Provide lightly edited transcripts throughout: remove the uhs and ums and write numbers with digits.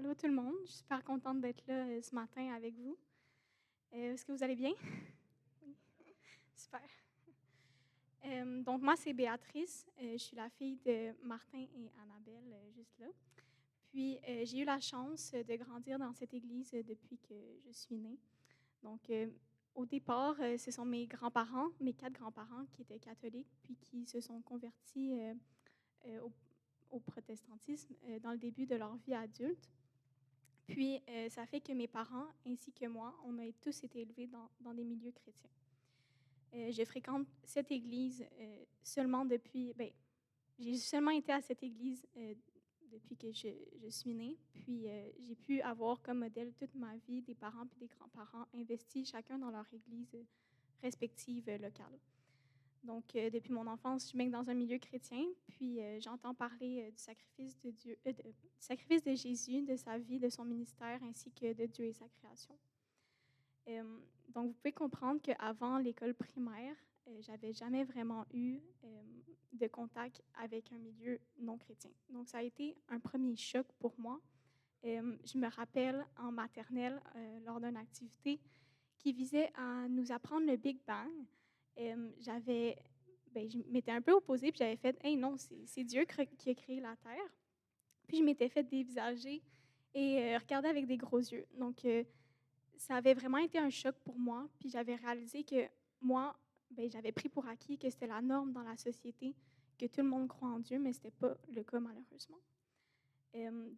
Allô tout le monde, je suis super contente d'être là ce matin avec vous. Est-ce que vous allez bien? Oui, super. Donc moi, c'est Béatrice. Je suis la fille de Martin et Annabelle, juste là. Puis j'ai eu la chance de grandir dans cette église depuis que je suis née. Donc au départ, ce sont mes grands-parents, mes 4 grands-parents qui étaient catholiques, puis qui se sont convertis au protestantisme dans le début de leur vie adulte. Puis, ça fait que mes parents, ainsi que moi, on a tous été élevés dans des milieux chrétiens. Je fréquente cette église seulement depuis, j'ai seulement été à cette église depuis que je suis née. Puis, j'ai pu avoir comme modèle toute ma vie des parents puis des grands-parents investis chacun dans leur église respective locale. Donc, depuis mon enfance, je baigne dans un milieu chrétien, puis j'entends parler du sacrifice de Dieu, du sacrifice de Jésus, de sa vie, de son ministère, ainsi que de Dieu et sa création. Donc, vous pouvez comprendre qu'avant l'école primaire, j'avais jamais vraiment eu de contact avec un milieu non chrétien. Donc, ça a été un premier choc pour moi. Je me rappelle en maternelle, lors d'une activité qui visait à nous apprendre le Big Bang. J'avais, je m'étais un peu opposée, puis j'avais fait, hey, non, c'est Dieu qui a créé la Terre. Puis je m'étais fait dévisager et regarder avec des gros yeux. Donc, ça avait vraiment été un choc pour moi. Puis j'avais réalisé que moi, j'avais pris pour acquis que c'était la norme dans la société, que tout le monde croit en Dieu, mais ce n'était pas le cas malheureusement.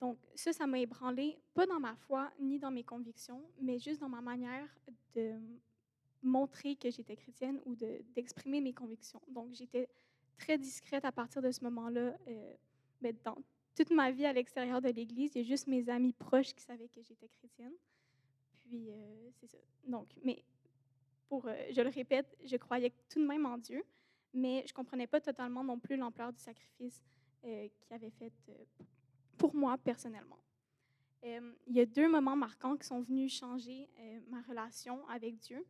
Donc, ça m'a ébranlé, pas dans ma foi ni dans mes convictions, mais juste dans ma manière de montrer que j'étais chrétienne ou d'exprimer mes convictions. Donc, j'étais très discrète à partir de ce moment-là. Dans toute ma vie à l'extérieur de l'Église, il y a juste mes amis proches qui savaient que j'étais chrétienne. Puis, c'est ça. Donc, mais je le répète, je croyais tout de même en Dieu, mais je ne comprenais pas totalement non plus l'ampleur du sacrifice qu'il avait fait pour moi personnellement. Il y a 2 moments marquants qui sont venus changer ma relation avec Dieu.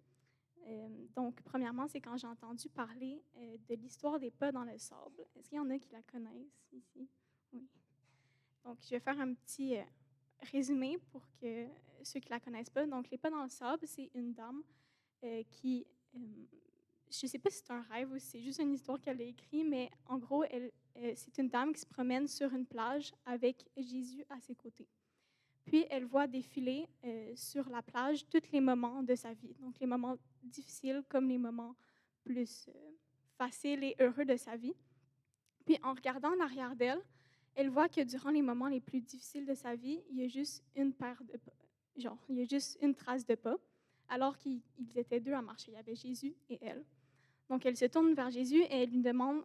Donc, premièrement, c'est quand j'ai entendu parler de l'histoire des pas dans le sable. Est-ce qu'il y en a qui la connaissent ici? Oui. Donc, je vais faire un petit résumé pour que ceux qui ne la connaissent pas. Donc, les pas dans le sable, c'est une dame qui, je ne sais pas si c'est un rêve ou si c'est juste une histoire qu'elle a écrite, mais en gros, c'est une dame qui se promène sur une plage avec Jésus à ses côtés. Puis, elle voit défiler sur la plage tous les moments de sa vie, donc les moments difficiles comme les moments plus faciles et heureux de sa vie. Puis, en regardant en arrière d'elle, elle voit que durant les moments les plus difficiles de sa vie, il y a juste une paire de pas, genre, il y a juste une trace de pas, alors qu'ils étaient 2 à marcher. Il y avait Jésus et elle. Donc, elle se tourne vers Jésus et elle lui demande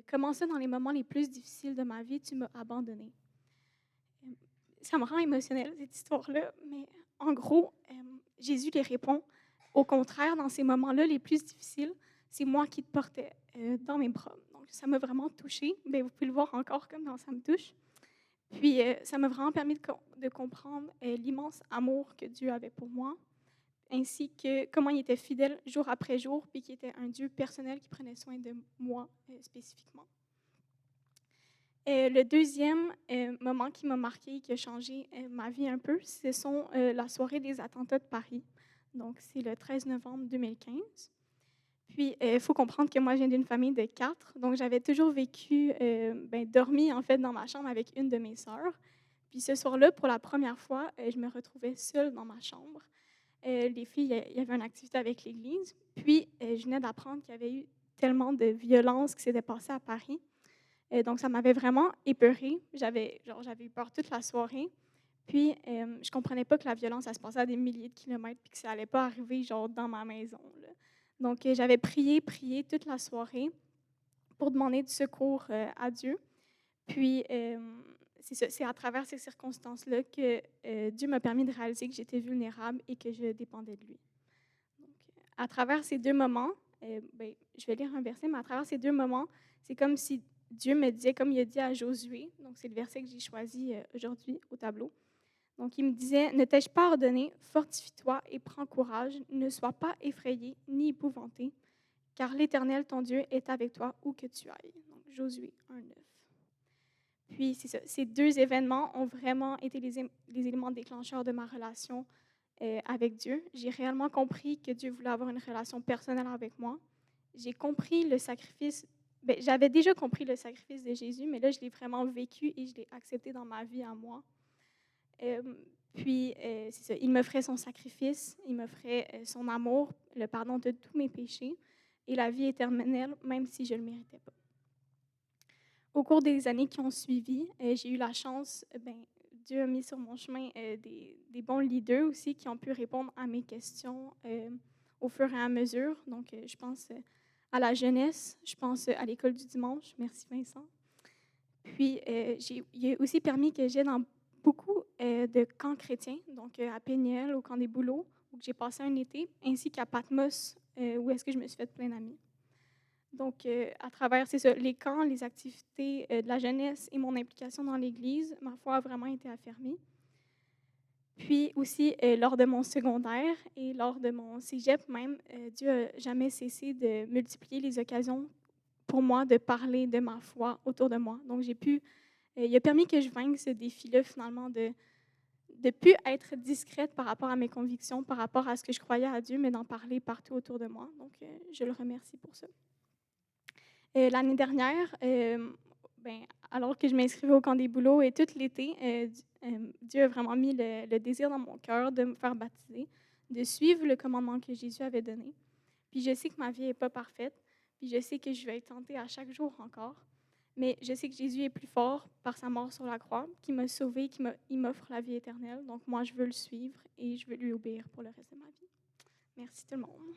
comment ça, dans les moments les plus difficiles de ma vie, tu m'as abandonnée? Ça me rend émotionnelle, cette histoire-là, mais en gros, Jésus lui répond, au contraire, dans ces moments-là les plus difficiles, c'est moi qui te portais dans mes bras. Donc, ça m'a vraiment touchée. Bien, vous pouvez le voir encore comme ça me touche. Puis, ça m'a vraiment permis de comprendre l'immense amour que Dieu avait pour moi, ainsi que comment il était fidèle jour après jour, puis qu'il était un Dieu personnel qui prenait soin de moi spécifiquement. Le deuxième moment qui m'a marqué, qui a changé ma vie un peu, ce sont la soirée des attentats de Paris. Donc, c'est le 13 novembre 2015. Puis, il faut comprendre que moi, je viens d'une famille de 4. Donc, j'avais toujours vécu, dormi en fait dans ma chambre avec une de mes sœurs. Puis, ce soir-là, pour la première fois, je me retrouvais seule dans ma chambre. Les filles, il y avait une activité avec l'Église. Puis, je venais d'apprendre qu'il y avait eu tellement de violence qui s'était passée à Paris. Donc, ça m'avait vraiment épeurée. J'avais eu peur toute la soirée. Puis, je ne comprenais pas que la violence, ça se passait à des milliers de kilomètres puis que ça n'allait pas arriver genre dans ma maison, là. Donc, j'avais prié toute la soirée pour demander du secours à Dieu. Puis, c'est ça, c'est à travers ces circonstances-là que Dieu m'a permis de réaliser que j'étais vulnérable et que je dépendais de lui. Donc, à travers ces 2 moments, je vais lire un verset, mais à travers ces 2 moments, c'est comme si Dieu me disait, comme il a dit à Josué, donc c'est le verset que j'ai choisi aujourd'hui au tableau. Donc, il me disait, ne t'ai-je pas ordonné, fortifie-toi et prends courage, ne sois pas effrayé ni épouvanté, car l'Éternel, ton Dieu, est avec toi où que tu ailles. Donc, Josué 1:9. Puis, c'est ça, ces deux événements ont vraiment été les éléments déclencheurs de ma relation avec Dieu. J'ai réellement compris que Dieu voulait avoir une relation personnelle avec moi. J'ai compris le sacrifice. Bien, j'avais déjà compris le sacrifice de Jésus, mais là, je l'ai vraiment vécu et je l'ai accepté dans ma vie à moi. Euh, c'est ça, il m'offrait son sacrifice, il m'offrait son amour, le pardon de tous mes péchés et la vie éternelle, même si je ne le méritais pas. Au cours des années qui ont suivi, j'ai eu la chance, Dieu a mis sur mon chemin des bons leaders aussi qui ont pu répondre à mes questions au fur et à mesure. Donc, je pense à la jeunesse, je pense à l'école du dimanche. Merci Vincent. Puis, il a aussi permis que j'aille dans beaucoup de camps chrétiens, donc à Péniel, au camp des Bouleaux, où j'ai passé un été, ainsi qu'à Patmos, où est-ce que je me suis fait plein d'amis. Donc, à travers, c'est ça, les camps, les activités de la jeunesse et mon implication dans l'Église, ma foi a vraiment été affermie. Puis aussi, lors de mon secondaire et lors de mon cégep même, Dieu n'a jamais cessé de multiplier les occasions pour moi de parler de ma foi autour de moi. Donc, il a permis que je vainque ce défi-là, finalement, de ne plus être discrète par rapport à mes convictions, par rapport à ce que je croyais à Dieu, mais d'en parler partout autour de moi. Donc, je le remercie pour ça. L'année dernière, alors que je m'inscrivais au camp des bouleaux et tout l'été, Dieu a vraiment mis le désir dans mon cœur de me faire baptiser, de suivre le commandement que Jésus avait donné. Puis je sais que ma vie n'est pas parfaite, puis je sais que je vais être tentée à chaque jour encore, mais je sais que Jésus est plus fort par sa mort sur la croix, qui m'a sauvée, il m'offre la vie éternelle. Donc moi, je veux le suivre et je veux lui obéir pour le reste de ma vie. Merci tout le monde.